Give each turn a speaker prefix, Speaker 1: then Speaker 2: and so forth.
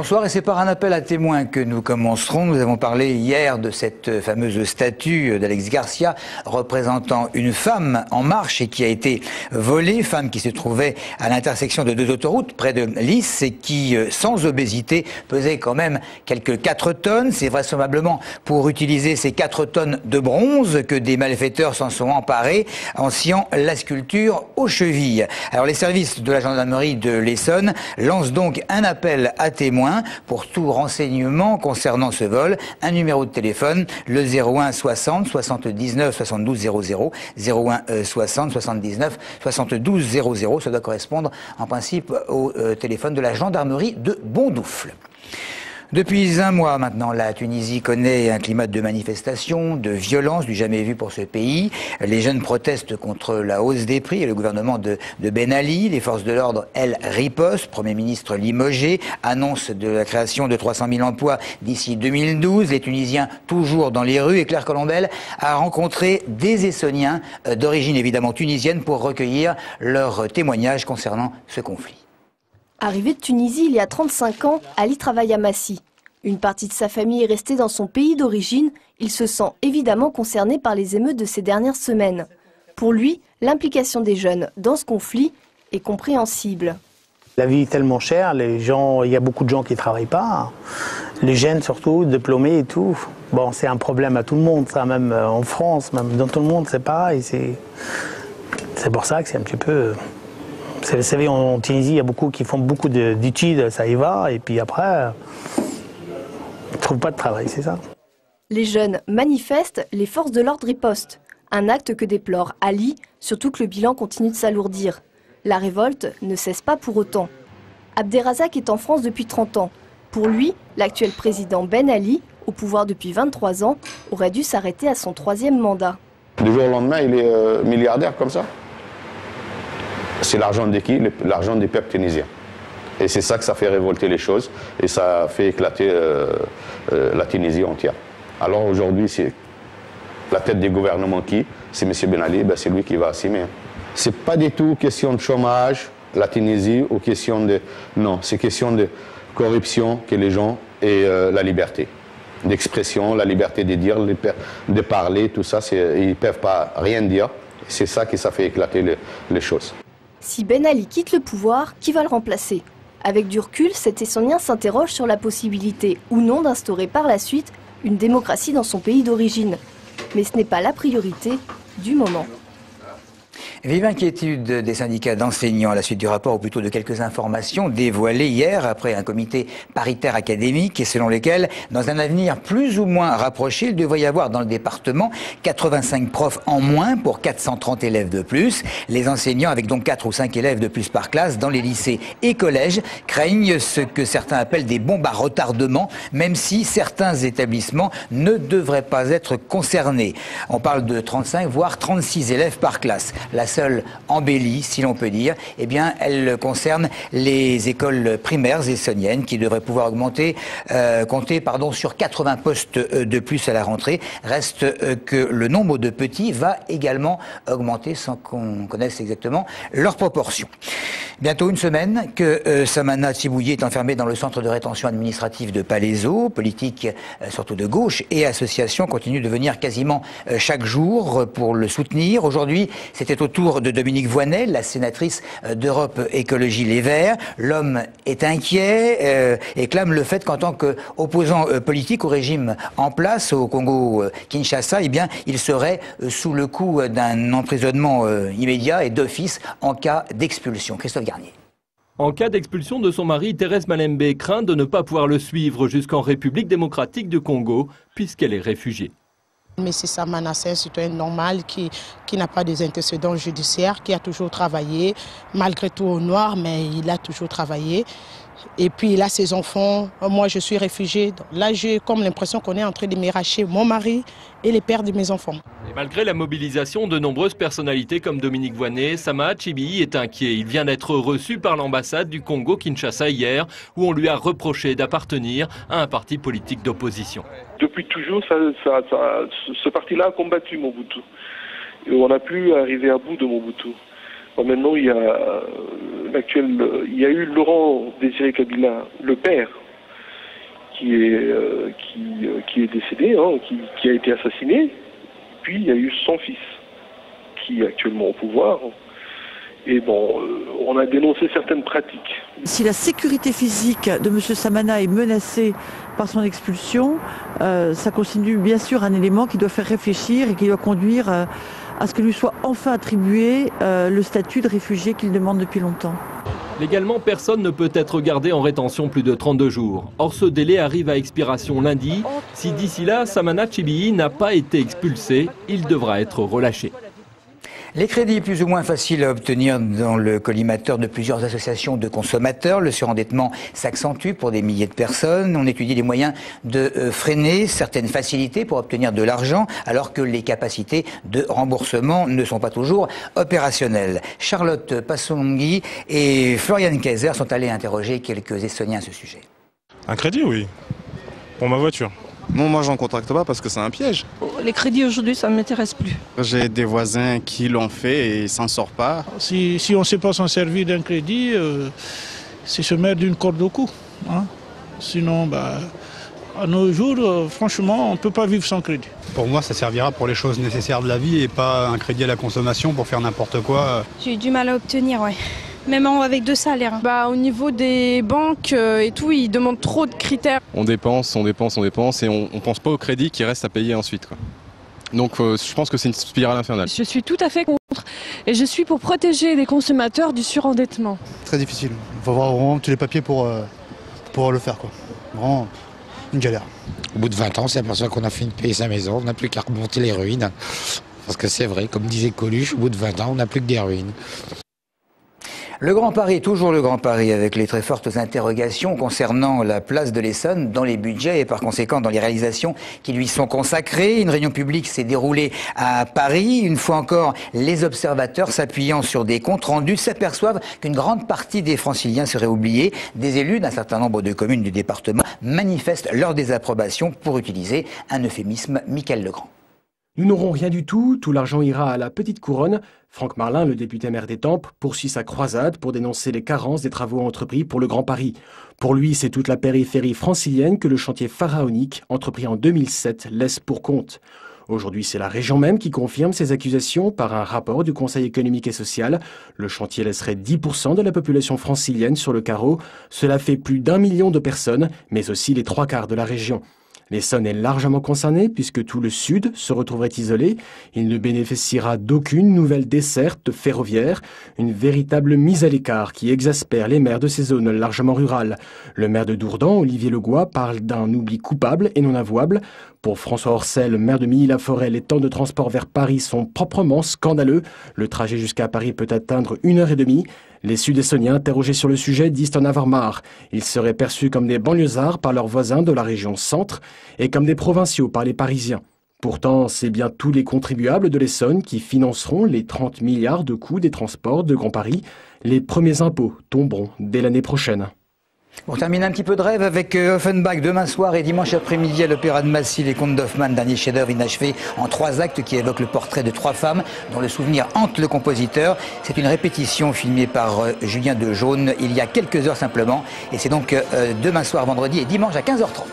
Speaker 1: Bonsoir, et c'est par un appel à témoins que nous commencerons. Nous avons parlé hier de cette fameuse statue d'Alex Garcia représentant une femme en marche et qui a été volée, femme qui se trouvait à l'intersection de deux autoroutes près de Lys et qui, sans obésité, pesait quand même quelques 4 tonnes. C'est vraisemblablement pour utiliser ces 4 tonnes de bronze que des malfaiteurs s'en sont emparés en sciant la sculpture aux chevilles. Alors les services de la gendarmerie de l'Essonne lancent donc un appel à témoins pour tout renseignement concernant ce vol. Un numéro de téléphone, le 01 60 79 72 00, 01 60 79 72 00. Ça doit correspondre en principe au téléphone de la gendarmerie de Bondoufle. Depuis un mois maintenant, la Tunisie connaît un climat de manifestation, de violence du jamais vu pour ce pays. Les jeunes protestent contre la hausse des prix et le gouvernement de Ben Ali. Les forces de l'ordre, elles, ripostent. Premier ministre limogé annonce de la création de 300 000 emplois d'ici 2012. Les Tunisiens toujours dans les rues. Et Claire Colombel a rencontré des Essoniens d'origine évidemment tunisienne pour recueillir leurs témoignages concernant ce conflit.
Speaker 2: Arrivé de Tunisie il y a 35 ans, Ali travaille à Massy. Une partie de sa famille est restée dans son pays d'origine. Il se sent évidemment concerné par les émeutes de ces dernières semaines. Pour lui, l'implication des jeunes dans ce conflit est compréhensible.
Speaker 3: La vie est tellement chère, il y a beaucoup de gens qui ne travaillent pas. Les jeunes surtout, diplômés et tout. Bon, c'est un problème à tout le monde, ça, même en France, même dans tout le monde, c'est pareil. C'est pour ça que c'est un petit peu... Vous savez, en Tunisie, il y a beaucoup qui font beaucoup d'études, ça y va, et puis après, ils ne trouvent pas de travail, c'est ça.
Speaker 2: Les jeunes manifestent, les forces de l'ordre ripostent. Un acte que déplore Ali, surtout que le bilan continue de s'alourdir. La révolte ne cesse pas pour autant. Abderrazak est en France depuis 30 ans. Pour lui, l'actuel président Ben Ali, au pouvoir depuis 23 ans, aurait dû s'arrêter à son 3e mandat.
Speaker 4: Du jour au lendemain, il est milliardaire comme ça. C'est l'argent de qui? L'argent des peuples tunisiens. Et c'est ça que ça fait révolter les choses et ça fait éclater la Tunisie entière. Alors aujourd'hui, c'est la tête des gouvernements qui? C'est M. Ben Ali, c'est lui qui va assumer. C'est pas du tout question de chômage, la Tunisie, ou question de... Non, c'est question de corruption que les gens aient la liberté d'expression, la liberté de dire, de parler, tout ça, ils ne peuvent pas rien dire. C'est ça qui ça fait éclater les choses.
Speaker 2: Si Ben Ali quitte le pouvoir, qui va le remplacer? Avec du recul, cet Essonien s'interroge sur la possibilité ou non d'instaurer par la suite une démocratie dans son pays d'origine. Mais ce n'est pas la priorité du moment.
Speaker 1: Vive inquiétude des syndicats d'enseignants à la suite du rapport, ou plutôt de quelques informations dévoilées hier après un comité paritaire académique et selon lesquelles, dans un avenir plus ou moins rapproché, il devrait y avoir dans le département 85 profs en moins pour 430 élèves de plus. Les enseignants, avec donc 4 ou 5 élèves de plus par classe dans les lycées et collèges, craignent ce que certains appellent des bombes à retardement, même si certains établissements ne devraient pas être concernés. On parle de 35 voire 36 élèves par classe. La seule embellie, si l'on peut dire, eh bien, elle concerne les écoles primaires essonniennes qui devraient pouvoir compter sur 80 postes de plus à la rentrée. Reste que le nombre de petits va également augmenter sans qu'on connaisse exactement leurs proportions. Bientôt une semaine que Samana Tchibouye est enfermé dans le centre de rétention administrative de Palaiseau. Politique, surtout de gauche, et associations continuent de venir quasiment chaque jour pour le soutenir. Aujourd'hui, c'était au tour de Dominique Voynet, la sénatrice d'Europe Écologie Les Verts. L'homme est inquiet et clame le fait qu'en tant qu'opposant politique au régime en place au Congo-Kinshasa, eh bien, il serait sous le coup d'un emprisonnement immédiat et d'office en cas d'expulsion. Christophe Garnier.
Speaker 5: En cas d'expulsion de son mari, Thérèse Malembe craint de ne pas pouvoir le suivre jusqu'en République démocratique du Congo, puisqu'elle est réfugiée.
Speaker 6: M. Samana, c'est un citoyen normal qui n'a pas des antécédents judiciaires, qui a toujours travaillé, malgré tout au noir, mais il a toujours travaillé. Et puis il a ses enfants, moi je suis réfugiée. Là j'ai comme l'impression qu'on est en train de m'arracher mon mari et les pères de mes enfants.
Speaker 5: Et malgré la mobilisation de nombreuses personnalités comme Dominique Voynet, Samana Tchibouye est inquiet. Il vient d'être reçu par l'ambassade du Congo-Kinshasa hier, où on lui a reproché d'appartenir à un parti politique d'opposition.
Speaker 7: Depuis toujours, ce parti-là a combattu Mobutu. Et on a pu arriver à bout de Mobutu. Bon, maintenant, il y a eu Laurent Désiré Kabila, le père, qui est décédé, hein, qui a été assassiné. Puis il y a eu son fils, qui est actuellement au pouvoir. Et bon, on a dénoncé certaines pratiques.
Speaker 8: Si la sécurité physique de M. Samana est menacée par son expulsion, ça constitue bien sûr un élément qui doit faire réfléchir et qui doit conduire à ce que lui soit enfin attribué le statut de réfugié qu'il demande depuis longtemps.
Speaker 5: Légalement, personne ne peut être gardé en rétention plus de 32 jours. Or, ce délai arrive à expiration lundi. Si d'ici là, Samana Chibihi n'a pas été expulsé, il devra être relâché.
Speaker 1: Les crédits plus ou moins faciles à obtenir dans le collimateur de plusieurs associations de consommateurs. Le surendettement s'accentue pour des milliers de personnes. On étudie les moyens de freiner certaines facilités pour obtenir de l'argent, alors que les capacités de remboursement ne sont pas toujours opérationnelles. Charlotte Passonghi et Florian Kaiser sont allés interroger quelques Estoniens à ce sujet.
Speaker 9: Un crédit, oui. Pour ma voiture.
Speaker 10: Non, moi j'en contracte pas parce que c'est un piège.
Speaker 11: Les crédits aujourd'hui, ça ne m'intéresse plus.
Speaker 10: J'ai des voisins qui l'ont fait et ils s'en sortent pas.
Speaker 12: Si on ne sait pas s'en servir d'un crédit, c'est se mettre d'une corde au cou. Hein. Sinon, à nos jours, franchement, on ne peut pas vivre sans crédit.
Speaker 13: Pour moi, ça servira pour les choses nécessaires de la vie et pas un crédit à la consommation pour faire n'importe quoi.
Speaker 11: J'ai eu du mal à obtenir, ouais. Même avec 2 salaires. Au niveau des banques et tout, ils demandent trop de critères.
Speaker 14: On dépense et on pense pas au crédit qui reste à payer ensuite, quoi. Donc je pense que c'est une spirale infernale.
Speaker 15: Je suis tout à fait contre et je suis pour protéger les consommateurs du surendettement.
Speaker 13: Très difficile. Il faut avoir vraiment tous les papiers pour pouvoir le faire, quoi. Vraiment une galère.
Speaker 16: Au bout de 20 ans, on s'est aperçu qu'on a fini de payer sa maison, on n'a plus qu'à remonter les ruines. Parce que c'est vrai, comme disait Coluche, au bout de 20 ans, on n'a plus que des ruines.
Speaker 1: Le Grand Paris, toujours le Grand Paris, avec les très fortes interrogations concernant la place de l'Essonne dans les budgets et par conséquent dans les réalisations qui lui sont consacrées. Une réunion publique s'est déroulée à Paris. Une fois encore, les observateurs, s'appuyant sur des comptes rendus, s'aperçoivent qu'une grande partie des Franciliens seraient oubliés. Des élus d'un certain nombre de communes du département manifestent leur désapprobation, pour utiliser un euphémisme. Michael Legrand.
Speaker 17: Nous n'aurons rien du tout l'argent ira à la petite couronne. Franck Marlin, le député maire d'Étampes, poursuit sa croisade pour dénoncer les carences des travaux entrepris pour le Grand Paris. Pour lui, c'est toute la périphérie francilienne que le chantier pharaonique, entrepris en 2007, laisse pour compte. Aujourd'hui, c'est la région même qui confirme ces accusations par un rapport du Conseil économique et social. Le chantier laisserait 10% de la population francilienne sur le carreau. Cela fait plus d'1 million de personnes, mais aussi les 3/4 de la région. L'Essonne est largement concernée puisque tout le sud se retrouverait isolé. Il ne bénéficiera d'aucune nouvelle desserte ferroviaire, une véritable mise à l'écart qui exaspère les maires de ces zones largement rurales. Le maire de Dourdan, Olivier Legois, parle d'un oubli coupable et non avouable. Pour François Orcel, maire de Milly-la-Forêt, les temps de transport vers Paris sont proprement scandaleux. Le trajet jusqu'à Paris peut atteindre 1h30. Les Sud-Essoniens interrogés sur le sujet disent en avoir marre. Ils seraient perçus comme des banlieusards par leurs voisins de la région centre et comme des provinciaux par les Parisiens. Pourtant, c'est bien tous les contribuables de l'Essonne qui financeront les 30 milliards de coûts des transports de Grand Paris. Les premiers impôts tomberont dès l'année prochaine.
Speaker 1: On termine un petit peu de rêve avec Offenbach demain soir et dimanche après-midi à l'Opéra de Massy, les Contes d'Hoffmann, dernier chef-d'œuvre inachevé en 3 actes qui évoque le portrait de 3 femmes dont le souvenir hante le compositeur. C'est une répétition filmée par Julien Dejaune il y a quelques heures simplement et c'est donc demain soir, vendredi et dimanche à 15h30.